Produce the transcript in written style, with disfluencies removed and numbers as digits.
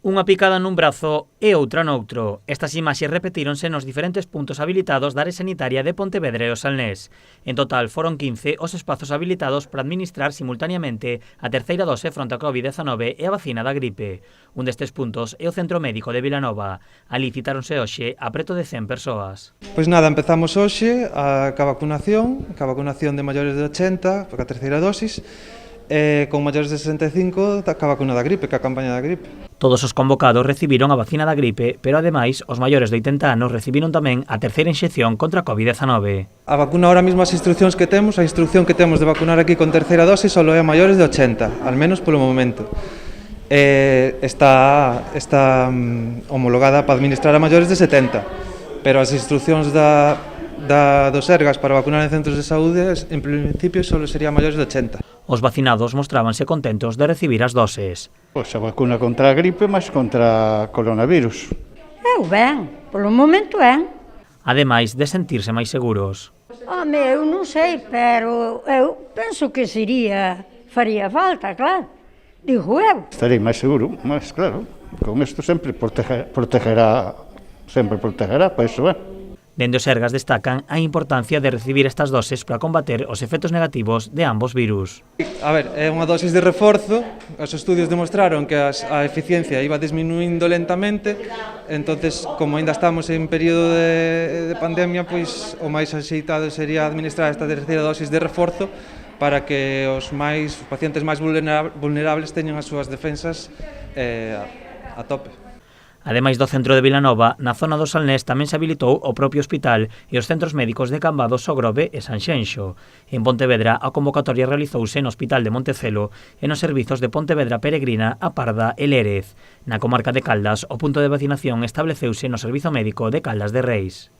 Unha picada nun brazo e outra noutro. Estas imaxes repetíronse nos diferentes puntos habilitados da área sanitaria de Pontevedra e o Salnés. En total foron 15 os espazos habilitados para administrar simultaneamente a terceira dose fronte a Covid-19 e a vacina da gripe. Un destes puntos é o Centro Médico de Vilanova. Ali citáronse hoxe a preto de 100 persoas. Pois nada, empezamos hoxe ca vacunación de maiores de 80, ca terceira dosis, con maiores de 65 ca vacuna da gripe, ca campaña da gripe. Todos os convocados recibiron a vacina da gripe, pero ademais os maiores de 80 anos recibiron tamén a terceira inxección contra a Covid-19. A vacuna ahora mesmo, as instruccións que temos, a instrucción que temos de vacunar aquí con terceira dosis só é a maiores de 80, al menos polo momento. Está homologada para administrar a maiores de 70, pero as instruccións dos Sergas para vacunar en centros de saúde, en principio, só sería maiores de 80. Os vacinados mostrábanse contentos de recibir as doses. Pois a vacuna contra a gripe, mas contra coronavirus. Ben, polo momento Ademais de sentirse máis seguros. Eu non sei, pero eu penso que faría falta, claro. Digo eu. Estarei máis seguro, mas claro, con isto sempre protegerá, pois iso é. Dende os Sergas destacan a importancia de recibir estas doses para combater os efectos negativos de ambos virus. A ver, é unha dosis de reforzo, os estudios demostraron que a eficiencia iba disminuindo lentamente, entonces, como ainda estamos en período de pandemia, pois o máis axeitado sería administrar esta terceira dosis de reforzo para que os pacientes máis vulnerables teñan as súas defensas a tope. Ademais do centro de Vilanova, na zona do Salnés tamén se habilitou o propio hospital e os centros médicos de Cambados, Sogrove e Sanxenxo. En Pontevedra, a convocatoria realizouse no Hospital de Montecelo e nos servizos de Pontevedra Peregrina, A Parda e Lérez. Na comarca de Caldas, o punto de vacinación estableceuse no Servizo Médico de Caldas de Reis.